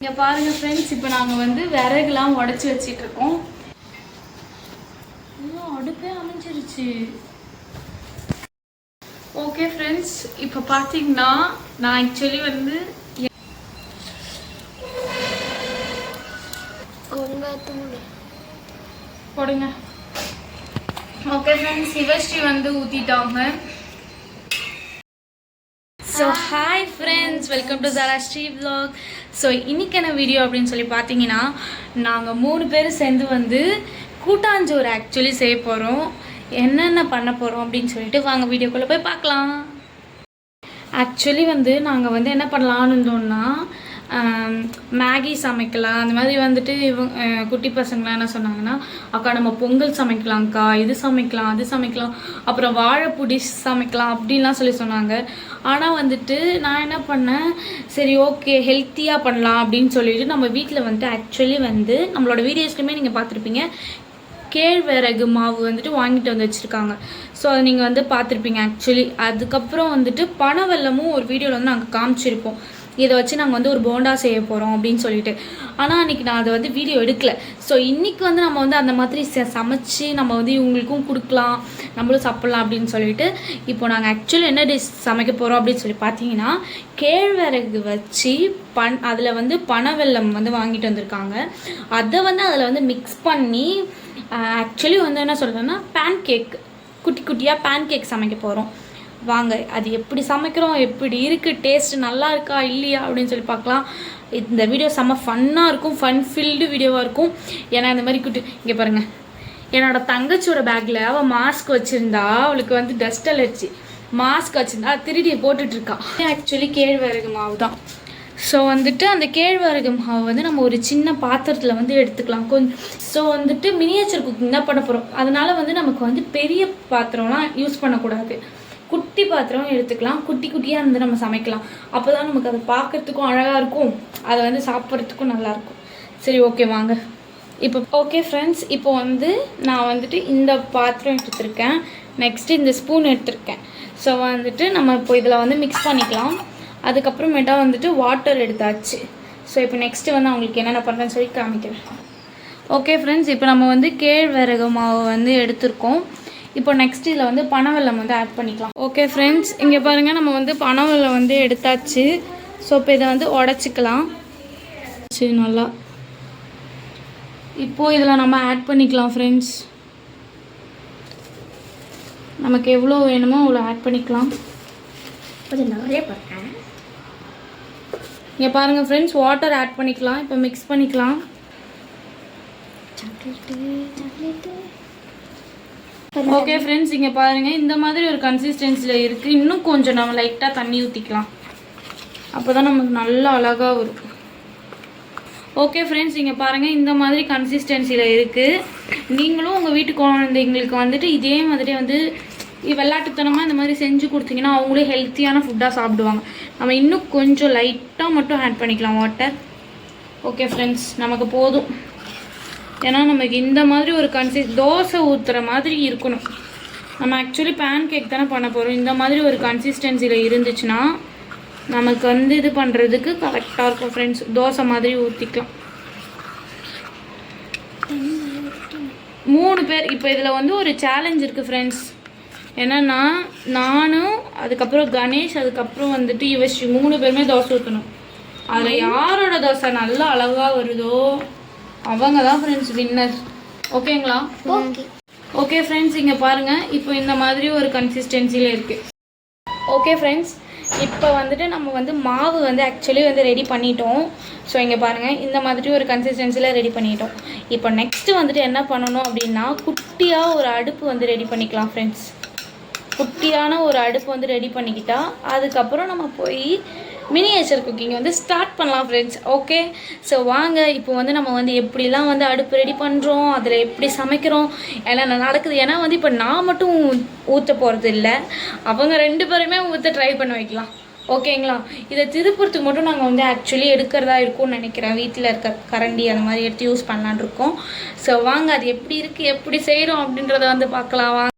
இங்கே பாருங்கள் ஃப்ரெண்ட்ஸ், இப்போ நாங்கள் வந்து விறகுலாம் உடச்சி வச்சிட்ருக்கோம். இன்னும் அடுப்பே அமைஞ்சிருச்சு. ஓகே ஃப்ரெண்ட்ஸ், இப்போ பார்த்தீங்கன்னா நான் ஆக்சுவலி வந்து போடுங்க. ஓகே ஃப்ரெண்ட்ஸ், சிவஸ்ரீ வந்து ஊற்றிட்டாங்க. So hi friends, welcome to Jarasri vlog. So இன்றைக்கான வீடியோ அப்படின்னு சொல்லி பார்த்தீங்கன்னா நாங்கள் 3 பேர் சேர்ந்து வந்து கூட்டாஞ்சோறு ஆக்சுவலி செய்ய போகிறோம். என்னென்ன பண்ண போகிறோம் அப்படின்னு சொல்லிட்டு வாங்க வீடியோக்குள்ளே போய் பார்க்கலாம். ஆக்சுவலி வந்து நாங்கள் வந்து என்ன பண்ணலான்னு இருந்தோம்னா மேகி சமைக்கலாம். அந்த மாதிரி வந்துட்டு குட்டி பசங்களாம் என்ன சொன்னாங்கன்னா, அக்கா நம்ம பொங்கல் சமைக்கலாம்க்கா, இது சமைக்கலாம், அது சமைக்கலாம், அப்புறம் வாழைப்பூ டிஷ் சமைக்கலாம் அப்படின்லாம் சொல்லி சொன்னாங்க. ஆனால் வந்துட்டு நான் என்ன பண்ணேன், சரி ஓகே ஹெல்த்தியாக பண்ணலாம் அப்படின்னு சொல்லிட்டு நம்ம வீட்டில் வந்துட்டு ஆக்சுவலி வந்து நம்மளோட வீடியோஸ்லையுமே நீங்கள் பார்த்துருப்பீங்க, கேழ்வரகு மாவு வந்துட்டு வாங்கிட்டு வந்து வச்சுருக்காங்க. ஸோ அதை நீங்கள் வந்து பார்த்துருப்பீங்க ஆக்சுவலி. அதுக்கப்புறம் வந்துட்டு பனவெல்லமும் ஒரு வீடியோவில் வந்து நாங்கள் காமிச்சிருப்போம். இதை வச்சு நாங்கள் வந்து ஒரு போண்டா செய்ய போகிறோம் அப்படின்னு சொல்லிட்டு. ஆனால் அன்றைக்கி நான் அதை வந்து வீடியோ எடுக்கலை. ஸோ இன்றைக்கி வந்து நம்ம வந்து அந்த மாதிரி சமைச்சு நம்ம வந்து இவங்களுக்கும் கொடுக்கலாம், நம்மளும் சாப்பிட்லாம் அப்படின்னு சொல்லிட்டு இப்போ நாங்கள் ஆக்சுவலி என்ன டிஷ் சமைக்க போகிறோம் அப்படின்னு சொல்லி பார்த்தீங்கன்னா, கேழ்வரகு வச்சு அதில் வந்து பனவெல்லம் வந்து வாங்கிட்டு வந்திருக்காங்க. அதை வந்து அதில் வந்து மிக்ஸ் பண்ணி ஆக்சுவலி வந்து என்ன சொல்கிறேன்னா பேன் கேக், குட்டி குட்டியாக பேன் கேக் சமைக்க போகிறோம். வாங்க அது எப்படி சமைக்கிறோம், எப்படி இருக்குது, டேஸ்ட் நல்லா இருக்கா இல்லையா அப்படின்னு சொல்லி பார்க்கலாம். இந்த வீடியோ செம்ம ஃபன்னாக இருக்கும், ஃபன் ஃபில்டு வீடியோவாக இருக்கும். ஏன்னா இந்த மாதிரி குட்டி இங்கே பாருங்கள், என்னோடய தங்கச்சியோட பேக்கில் அவள் மாஸ்க் வச்சுருந்தா, அவளுக்கு வந்து டஸ்ட் அலர்ஜி, மாஸ்க் வச்சுருந்தா திருடி போட்டுட்ருக்கா. ஆக்சுவலி கேழ்வரகு மாவு தான். ஸோ வந்துட்டு அந்த கேழ்வரகு மாவு வந்து நம்ம ஒரு சின்ன பாத்திரத்தில் வந்து எடுத்துக்கலாம் கொஞ்சம். ஸோ வந்துட்டு மினியேச்சர் குக்கிங் தான் பண்ண போகிறோம். அதனால் வந்து நமக்கு வந்து பெரிய பாத்திரம்லாம் யூஸ் பண்ணக்கூடாது, குட்டி பாத்திரம் எடுத்துக்கலாம். குட்டி குட்டியாக இருந்து நம்ம சமைக்கலாம். அப்போ தான் நமக்கு அதை பார்க்குறதுக்கும் அழகாக இருக்கும், அதை வந்து சாப்பிட்றதுக்கும் நல்லாயிருக்கும். சரி ஓகே வாங்க இப்போ. ஓகே ஃப்ரெண்ட்ஸ், இப்போ வந்து நான் வந்துட்டு இந்த பாத்திரம் எடுத்துருக்கேன், நெக்ஸ்ட்டு இந்த ஸ்பூன் எடுத்துருக்கேன். ஸோ வந்துட்டு நம்ம இப்போ இதில் வந்து மிக்ஸ் பண்ணிக்கலாம். அதுக்கப்புறமேட்டா வந்துட்டு வாட்டர் எடுத்தாச்சு. ஸோ இப்போ நெக்ஸ்ட்டு வந்து அவங்களுக்கு என்னென்ன பண்ணுறேன்னு சொல்லி காமிக்கிறேன். ஓகே ஃப்ரெண்ட்ஸ், இப்போ நம்ம வந்து கேழ்வரகு மாவு வந்து எடுத்திருக்கோம். இப்போ நெக்ஸ்ட் இதில் வந்து பனவெல்லம் வந்து ஆட் பண்ணிக்கலாம். ஓகே ஃப்ரெண்ட்ஸ், இங்கே பாருங்கள் நம்ம வந்து பனவெல்லம் வந்து எடுத்தாச்சு. ஸோ இப்போ இதை வந்து உடச்சிக்கலாம். சரி நல்லா இப்போது இதில் நம்ம ஆட் பண்ணிக்கலாம் ஃப்ரெண்ட்ஸ். நமக்கு எவ்வளோ வேணுமோ அவ்வளோ ஆட் பண்ணிக்கலாம். கொஞ்சம் நிறைய போட்டேன். இங்கே பாருங்கள் ஃப்ரெண்ட்ஸ், வாட்டர் ஆட் பண்ணிக்கலாம். இப்போ மிக்ஸ் பண்ணிக்கலாம். ஓகே ஃப்ரெண்ட்ஸ், இங்கே பாருங்கள் இந்த மாதிரி ஒரு கன்சிஸ்டன்சியில் இருக்குது. இன்னும் கொஞ்சம் நம்ம லைட்டாக தண்ணி ஊற்றிக்கலாம், அப்போ தான் நமக்கு நல்லா அழகாக வரும். ஓகே ஃப்ரெண்ட்ஸ், இங்கே பாருங்கள் இந்த மாதிரி கன்சிஸ்டன்சியில் இருக்குது. நீங்களும் உங்கள் வீட்டு குழந்தைங்களுக்கு வந்துட்டு இதே மாதிரி வந்து விளையாட்டுத்தனமாக இந்த மாதிரி செஞ்சு கொடுத்தீங்கன்னா அவங்களே ஹெல்த்தியான ஃபுட்டாக சாப்பிடுவாங்க. நம்ம இன்னும் கொஞ்சம் லைட்டாக மட்டும் ஆட் பண்ணிக்கலாம் வாட்டர். ஓகே ஃப்ரெண்ட்ஸ், நமக்கு போதும். ஏன்னா நமக்கு இந்த மாதிரி ஒரு தோசை ஊற்றுற மாதிரி இருக்கணும். நம்ம ஆக்சுவலி பேன் கேக் தானே பண்ண போகிறோம். இந்த மாதிரி ஒரு கன்சிஸ்டன்சியில் இருந்துச்சுன்னா நமக்கு வந்து இது பண்ணுறதுக்கு கரெக்டாக இருக்கும் ஃப்ரெண்ட்ஸ். தோசை மாதிரி ஊற்றிக்கலாம். 3 பேர். இப்போ இதில் வந்து ஒரு சேலஞ்ச் இருக்குது ஃப்ரெண்ட்ஸ். என்னென்னா நானும் அதுக்கப்புறம் கணேஷ் அதுக்கப்புறம் வந்துட்டு யுவஸ்ரீ 3 பேருமே தோசை ஊற்றணும். அதில் யாரோட தோசை நல்லா அழகாக வருதோ அவங்க தான் ஃப்ரெண்ட்ஸ் வின்னர். ஓகேங்களா? ஓகே ஃப்ரெண்ட்ஸ், இங்கே பாருங்கள் இப்போ இந்த மாதிரி ஒரு கன்சிஸ்டன்சியில் இருக்குது. ஓகே ஃப்ரெண்ட்ஸ், இப்போ வந்துட்டு நம்ம வந்து மாவு வந்து ஆக்சுவலி வந்து ரெடி பண்ணிட்டோம். ஸோ இங்கே பாருங்கள் இந்த மாதிரி ஒரு கன்சிஸ்டன்சியில் ரெடி பண்ணிட்டோம். இப்போ நெக்ஸ்ட்டு வந்துட்டு என்ன பண்ணணும் அப்படின்னா, குட்டியாக ஒரு அடுப்பு வந்து ரெடி பண்ணிக்கலாம் ஃப்ரெண்ட்ஸ். குட்டியான ஒரு அடுப்பு வந்து ரெடி பண்ணிக்கிட்டால் அதுக்கப்புறம் நம்ம போய் மினியேச்சர் குக்கிங் வந்து ஸ்டார்ட் பண்ணலாம் ஃப்ரெண்ட்ஸ். ஓகே, ஸோ வாங்க இப்போ வந்து நம்ம வந்து எப்படிலாம் வந்து அடுப்பு ரெடி பண்ணுறோம், அதில் எப்படி சமைக்கிறோம், எல்லாம் நடக்குது. ஏன்னா வந்து இப்போ நான் மட்டும் ஊற்ற போகிறது இல்லை, அவங்க 2 பேருமே ஊற்ற ட்ரை பண்ண வைக்கலாம். ஓகேங்களா? இதை திருப்புறத்துக்கு மட்டும் நாங்கள் வந்து ஆக்சுவலி எடுக்கிறதா இருக்கும்னு நினைக்கிறேன். வீட்டில் இருக்க கரண்டி அந்த மாதிரி எடுத்து யூஸ் பண்ணலான் இருக்கோம். ஸோ வாங்க அது எப்படி இருக்குது, எப்படி செய்கிறோம் அப்படின்றத வந்து பார்க்கலாம். வாங்க.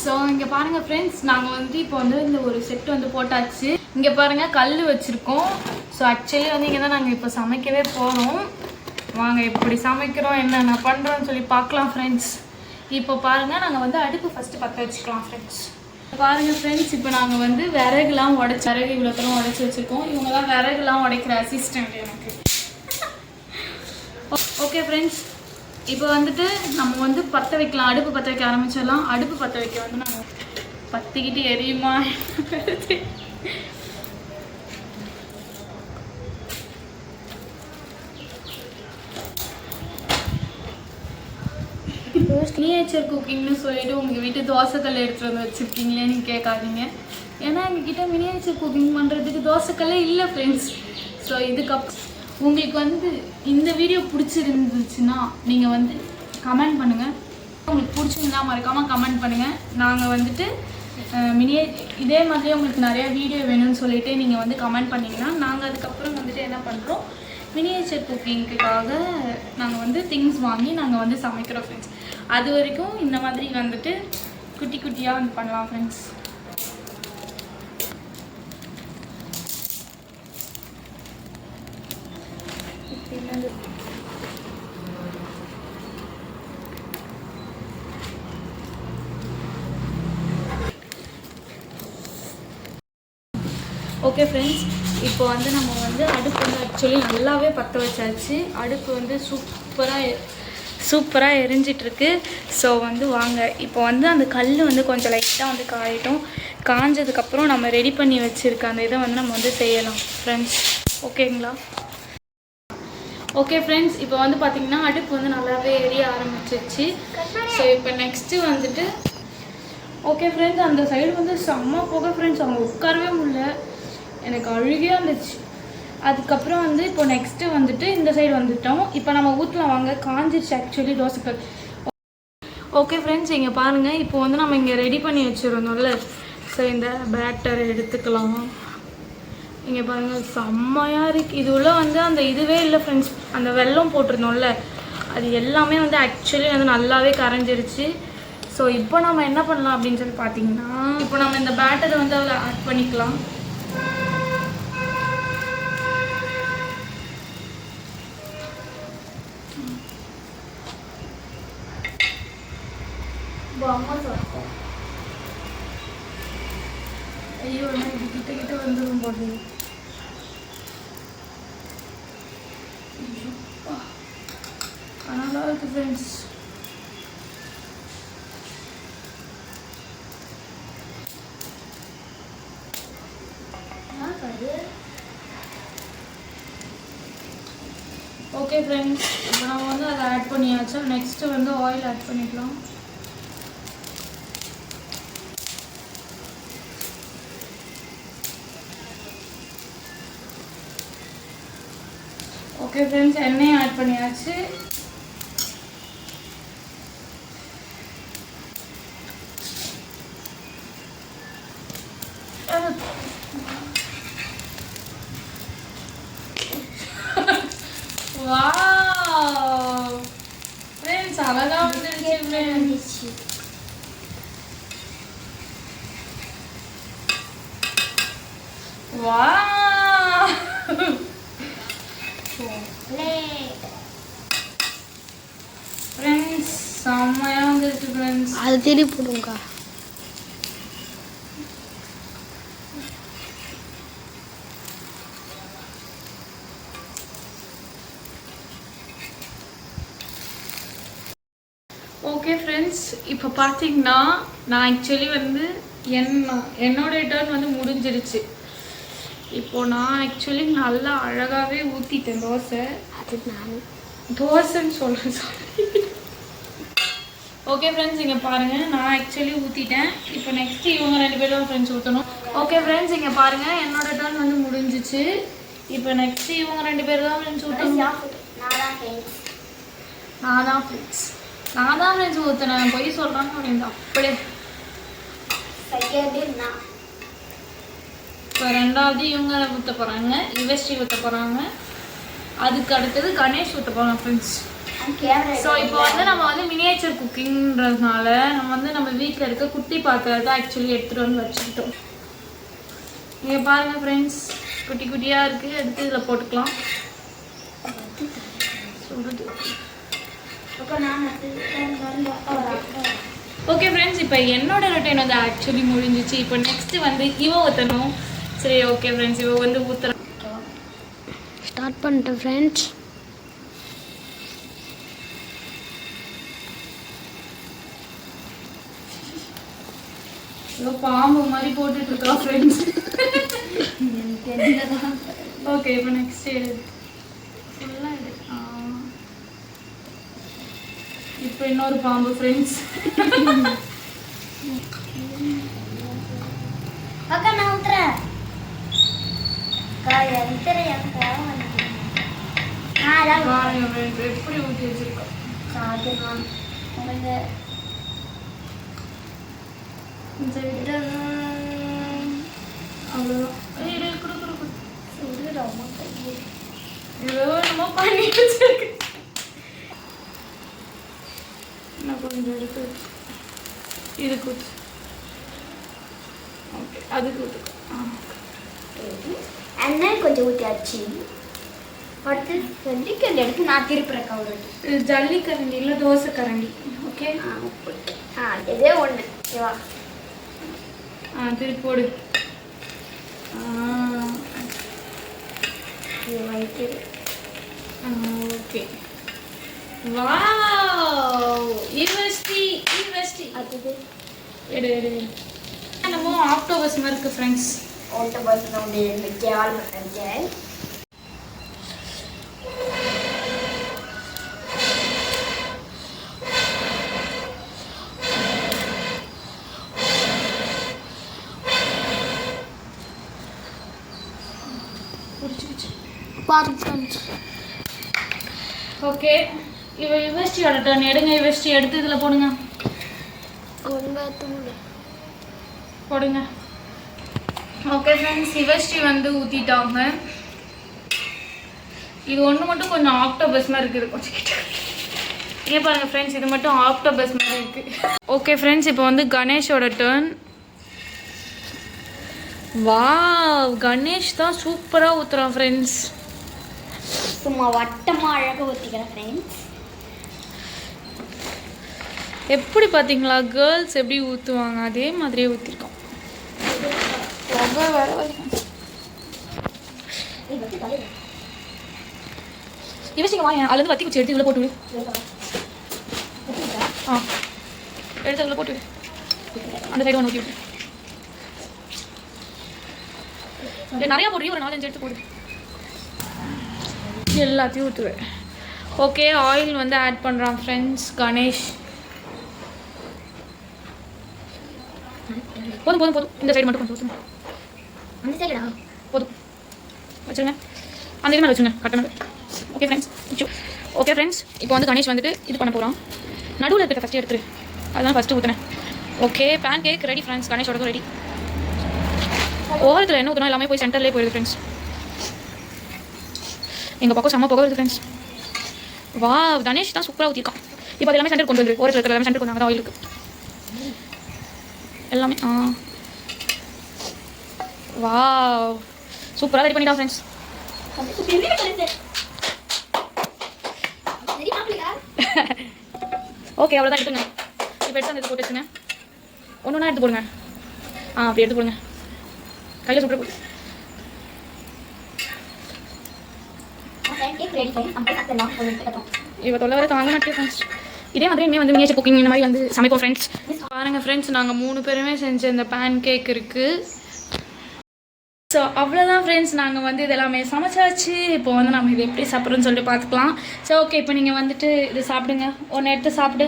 ஸோ இங்கே பாருங்கள் ஃப்ரெண்ட்ஸ், நாங்கள் வந்து இப்போ வந்து இந்த ஒரு செட்டு வந்து போட்டாச்சு. இங்கே பாருங்கள் கல் வச்சுருக்கோம். ஸோ ஆக்சுவலி வந்து இங்கே தான் நாங்கள் இப்போ சமைக்கவே போகிறோம். வாங்க எப்படி சமைக்கிறோம் என்னென்ன பண்ணுறோன்னு சொல்லி பார்க்கலாம் ஃப்ரெண்ட்ஸ். இப்போ பாருங்கள் நாங்கள் வந்து அடுப்பு ஃபஸ்ட்டு பற்ற வச்சுக்கலாம் ஃப்ரெண்ட்ஸ். பாருங்கள் ஃப்ரெண்ட்ஸ், இப்போ நாங்கள் வந்து விறகுலாம் உடச்சி விறகு இவ்வளோத்தரம் உடச்சி வச்சுருக்கோம். இவங்க தான் விறகுலாம் உடைக்கிற அசிஸ்டண்ட் எனக்கு. ஓகே ஃப்ரெண்ட்ஸ், இப்போ வந்துட்டு நம்ம வந்து பற்ற வைக்கலாம். அடுப்பு பற்ற வைக்க ஆரம்பிச்சிடலாம். அடுப்பு பற்ற வைக்க வந்து நாங்கள் பற்றிக்கிட்டு எரியுமா மினியேச்சர் குக்கிங்னு சொல்லிட்டு உங்கள் வீட்டு தோசைக்கல் எடுத்துகிட்டு வந்து வச்சுருக்கீங்களேன்னு கேட்காதீங்க. ஏன்னா எங்ககிட்ட மினியேச்சர் குக்கிங் பண்ணுறதுக்கு தோசைக்கல்லே இல்லை ஃப்ரெண்ட்ஸ். ஸோ இதுக்கப்புறம் உங்களுக்கு வந்து இந்த வீடியோ பிடிச்சிருந்துச்சுன்னா நீங்கள் வந்து கமெண்ட் பண்ணுங்கள். உங்களுக்கு பிடிச்சிருந்தா மறக்காமல் கமெண்ட் பண்ணுங்கள். நாங்கள் வந்துட்டு இதே மாதிரி உங்களுக்கு நிறையா வீடியோ வேணும்னு சொல்லிட்டு நீங்கள் வந்து கமெண்ட் பண்ணிங்கன்னா நாங்கள் அதுக்கப்புறம் வந்துட்டு என்ன பண்ணுறோம், மினியேச்சர் குக்கிங்க்காக நாங்கள் வந்து திங்ஸ் வாங்கி நாங்கள் வந்து சமைக்கிறோம் ஃப்ரெண்ட்ஸ். அது வரைக்கும் இந்த மாதிரி வந்துட்டு குட்டி குட்டியாக வந்து பண்ணலாம் ஃப்ரெண்ட்ஸ். ஓகே ஃப்ரெண்ட்ஸ், இப்போ வந்து நம்ம வந்து அடுப்பு வந்து ஆக்சுவலி நல்லாவே பற்ற வச்சாச்சு. அடுப்பு வந்து சூப்பராக எரிஞ்சிட்ருக்கு. ஸோ வந்து வாங்க இப்போ வந்து அந்த கல் வந்து கொஞ்சம் லைட்டாக வந்து காயட்டும். காஞ்சதுக்கப்புறம் நம்ம ரெடி பண்ணி வச்சுருக்க அந்த இதை வந்து நம்ம வந்து செய்யலாம் ஃப்ரெண்ட்ஸ். ஓகேங்களா? ஓகே ஃப்ரெண்ட்ஸ், இப்போ வந்து பார்த்திங்கன்னா அடுப்பு வந்து நல்லாவே எரிய ஆரம்பிச்சிருச்சு. ஸோ இப்போ நெக்ஸ்ட்டு வந்துட்டு ஓகே ஃப்ரெண்ட்ஸ், அந்த சைடு வந்து செம்ம போக ஃப்ரெண்ட்ஸ், அவங்க உட்காரவே முடியல, எனக்கு அழுகியாக இருந்துச்சு. அதுக்கப்புறம் வந்து இப்போ நெக்ஸ்ட்டு வந்துட்டு இந்த சைடு வந்துட்டோம். இப்போ நம்ம ஊற்றலாம் வாங்க. காஞ்சிருச்சு ஆக்சுவலி தோசைக்கல். ஓகே ஃப்ரெண்ட்ஸ், இங்கே பாருங்கள், இப்போ வந்து நம்ம இங்கே ரெடி பண்ணி வச்சுருந்தோம்ல, ஸோ இந்த பேட்டரை எடுத்துக்கலாம். இங்கே பாருங்கள் செம்மையாக இருக்குது. இது உள்ள வந்து அந்த இதுவே இல்லை ஃப்ரெண்ட்ஸ், அந்த வெல்லம் போட்டிருந்தோம்ல அது எல்லாமே வந்து ஆக்சுவலி வந்து நல்லாவே கரைஞ்சிருச்சு. ஸோ இப்போ நம்ம என்ன பண்ணலாம் அப்படின்னு சொல்லி பார்த்தீங்கன்னா, இப்போ நம்ம இந்த பேட்டரை வந்து அதில் ஆட் பண்ணிக்கலாம். அம்மா சாப்பிட்டோம். ஐயோ, இது கிட்ட வந்துடும் போது. நல்லா இருக்கு ஃப்ரெண்ட்ஸ். ஓகே ஃப்ரெண்ட்ஸ், இப்போ நம்ம வந்து அதை ஆட் பண்ணியாச்சு. நெக்ஸ்ட்டு வந்து ஆயில் ஆட் பண்ணிக்கலாம். ஓகே ஃப்ரெண்ட்ஸ், எண்ணெயை ஆட் பண்ணியாச்சு. வாவ் ஃப்ரெண்ட்ஸ், அழகா வந்துருச்சு ஃப்ரெண்ட்ஸ். வாவ் ஃப்ரெண்ட்ஸ், செம்மையாக வந்துருச்சு ஃப்ரெண்ட்ஸ். அது தேடி போடுங்க. ஓகே ஃப்ரெண்ட்ஸ், இப்போ பார்த்தீங்கன்னா நான் ஆக்சுவலி வந்து என்னோட டர்ன் வந்து முடிஞ்சிருச்சு. இப்போது நான் ஆக்சுவலி நல்லா அழகாகவே ஊற்றிட்டேன் தோசை. அது நான் தோசைன்னு சொல்கிறேன், சாரி. ஓகே ஃப்ரெண்ட்ஸ், இங்கே பாருங்கள், நான் ஆக்சுவலி ஊற்றிட்டேன். இப்போ நெக்ஸ்ட்டு இவங்க 2 பேரும் ஃப்ரெண்ட்ஸ் ஊற்றணும். ஓகே ஃப்ரெண்ட்ஸ், இங்கே பாருங்கள், என்னோட டர்ன் வந்து முடிஞ்சிச்சு. இப்போ நெக்ஸ்ட்டு இவங்க 2 பேர் தான் ஃப்ரெண்ட்ஸ் ஊற்றணும். நான் தான் ஃப்ரெண்ட்ஸ் ஊற்றுனேன். பொய் சொல்கிறாங்க அப்படின்னு அப்படியே. இப்போ 2வது இவங்க ஊற்ற போகிறாங்க, யுவஸ்ரீ ஊற்ற போகிறாங்க. அதுக்கு அடுத்தது கணேஷ் ஊற்ற போகிறாங்க ஃப்ரெண்ட்ஸ். ஸோ இப்போ வந்து நம்ம வந்து மினியேச்சர் குக்கிங்கிறதுனால நம்ம வீட்டில் இருக்க குட்டி பாத்திரத்தை ஆக்சுவலி எடுத்துகிட்டு வந்து வச்சுக்கிட்டோம். நீங்கள் பாருங்கள் ஃப்ரெண்ட்ஸ், குட்டி குட்டியாக இருக்குது. எடுத்து இதில் போட்டுக்கலாம். ஓகே ஃப்ரெண்ட்ஸ், இப்போ என்னோட ரொட்டீன் வந்து ஆக்சுவலி முடிஞ்சிச்சு. இப்போ நெக்ஸ்ட்டு வந்து இவ ஊற்றணும். சரி ஓகே ஃப்ரெண்ட்ஸ், இவ வந்து ஊற்றுறோம். ஸ்டார்ட் பண்ணிட்டேன் ஃப்ரெண்ட்ஸ். பாம்பு மாதிரி போட்டுட்டு இருக்கா ஃப்ரெண்ட்ஸ். ஓகே, இப்போ நெக்ஸ்ட் ஃபுல்லாக எடு. இப்போ இன்னொரு பாம்பு ஃப்ரெண்ட்ஸ். அக்கா நான் ஊத்துறேன். எப்படி ஊற்றி வச்சிருக்கோம். என்னமோ பண்ணி வச்சிருக்கு. கொஞ்சம் எடுத்து இது கூத்து. ஓகே, அது கூத்து. எண்ணெய் கொஞ்சம் ஊற்றியாச்சு. அடுத்து ஜல்லிக்கரண்டி எடுத்து நான் திருப்புறேன். ஒரு ஜல்லிக்கரண்டி இல்லை, தோசை கரண்டி. ஓகே, இதே ஒன்று. ஓகேவா? திருப்பி போடு. ஓகே, வாவ், யூனிவர்சிட்டி அடுத்தது எடு. என்னமோ ஆக்டோபஸ் மாதிரி இருக்கு ஃப்ரெண்ட்ஸ். ஆக்டோபஸ் நம்ம கேவல் பண்ணுறேன். ஓகே, இவ யூனிவர்சிட்டியோட டர்ன். எடுங்க யூனிவர்சிட்டி எடுத்து இதில் போடுங்க. போடுங்க. ஓகே ஃப்ரெண்ட்ஸ், யூனிவர்சிட்டி வந்து ஊற்றிட்டாங்க. இது ஒன்று மட்டும் கொஞ்சம் ஆக்டோபஸ் மாதிரி இருக்குது. கொஞ்சம் கிட்ட இங்கே பாருங்கள் ஃப்ரெண்ட்ஸ், இது மட்டும் ஆக்டோபஸ் மாதிரி இருக்குது. ஓகே ஃப்ரெண்ட்ஸ், இப்போ வந்து கணேஷோட டர்ன். வாவ், கணேஷ் தான் சூப்பராக ஊற்றுறான் ஃப்ரெண்ட்ஸ். சும்மா வட்டமாக அழகாக ஊற்றிக்கிறேன் ஃப்ரெண்ட்ஸ். எப்படி பார்த்தீங்களா, கேர்ள்ஸ் எப்படி ஊற்றுவாங்க அதே மாதிரியே ஊற்றிருக்கோம். இவசிங்க வாங்க, அதுலேருந்து வத்தி குச்சி எடுத்து இதில் போட்டு விடு. எடுத்து அதில் போட்டு விடு. அந்த சைடு ஒன்று ஊற்றி விடு. நிறையா போடுறீங்க, ஒரு 4-5 எடுத்து போடு. எல்லாத்தையும் ஊற்றுவேன். ஓகே, ஆயில் வந்து ஆட் பண்ணுறான் ஃப்ரெண்ட்ஸ் கணேஷ். போதும் போதும் போதும், இந்த சைடு மட்டும் கொஞ்சம் ஊற்றுங்க. அந்த சைடா போதும், வச்சுருங்க. அந்த இது மேலே வச்சுருங்க கட்டணம். ஓகே ஃப்ரெண்ட்ஸ், ஓகே ஃப்ரெண்ட்ஸ், இப்போ வந்து கணேஷ் வந்துட்டு இது பண்ண போகிறான். நடுவில் இருக்கிற ஃபஸ்ட்டு எடுத்துரு, அதுதான் ஃபஸ்ட்டு ஊற்றினேன். Okay, pancake ready friends. கணேஷோடதும் ரெடி. ஓரத்தில் என்ன ஊற்றினா எல்லாமே போய் சென்டர்லேயே போயிடுது ஃப்ரெண்ட்ஸ். எங்கள் பக்கம் செம்ம புகை வருது ஃப்ரெண்ட்ஸ். வா, கணேஷ் தான் சூப்பராக ஊற்றிருக்கான். இப்போ அது எல்லாமே சென்டர் கொண்டு வந்து ஓரத்தில் இருக்கிற எல்லாமே சென்டர் கொண்டு வந்து ஆயிலுக்கு எல்லாமே. வா, சூப்பராக ரெடி பண்ணிட்டான் ஃப்ரெண்ட்ஸ். ஓகே, அவ்வளோதான் எடுத்துங்க. இப்போ எடுத்து அந்த இது போட்டு வச்சுங்க. ஒன்று ஒன்றா எடுத்து போடுங்க. அப்படி எடுத்து போடுங்க. கையில் சுட்டு போடு. இவ தொலை வர தாங்க மாட்டேன் ஃப்ரெண்ட்ஸ். இதே மாதிரி இனிமேல் வந்து மினியேச்சர் குக்கிங் இந்த மாதிரி வந்து சமைப்போம் ஃப்ரெண்ட்ஸ். பாருங்கள் ஃப்ரெண்ட்ஸ், நாங்கள் 3 பேருமே செஞ்ச இந்த பேன் கேக் இருக்குது. ஸோ அவ்வளோதான் ஃப்ரெண்ட்ஸ், நாங்கள் வந்து இதெல்லாமே சமைச்சாச்சு. இப்போ வந்து நம்ம இது எப்படி சாப்பிட்றோன்னு சொல்லிட்டு பார்த்துக்கலாம். ஸோ ஓகே, இப்போ நீங்கள் வந்துட்டு இது சாப்பிடுங்க. ஒன்று எடுத்து சாப்பிடு.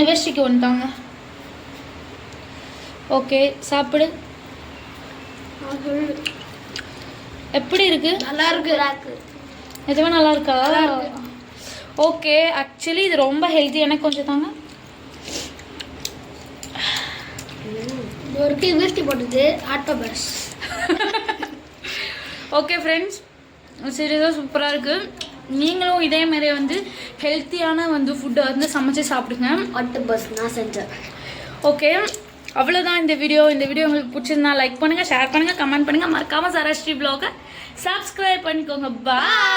யுவர்ஷிக்கு வந்துட்டாங்க. ஓகே, சாப்பிடு. எப்படி இருக்கு? நல்லா இருக்கு. நிஜமா நல்லா இருக்கா? ஓகே, ஆக்சுவலி இது ரொம்ப ஹெல்த்தி. எனக்கு கொஞ்சம் தாங்க. ஒரு யூனிவர்சிட்டி போட்டது ஆக்டோபஸ். ஓகே ஃப்ரெண்ட்ஸ், சீரியஸாக சூப்பராக இருக்குது. நீங்களும் இதே மாதிரி வந்து ஹெல்த்தியான வந்து ஃபுட்டை வந்து சமைச்சு சாப்பிடுங்க. ஆக்டோபஸ் நான் செஞ்சேன். ஓகே, அவ்வளோதான் இந்த வீடியோ. இந்த வீடியோ உங்களுக்கு பிடிச்சிருந்தா லைக் பண்ணுங்கள், ஷேர் பண்ணுங்கள், கமெண்ட் பண்ணுங்கள். மறக்காமல் சரஸ்ரீ vlog-அ சப்ஸ்கிரைப் பண்ணிக்கோங்க. பாய்.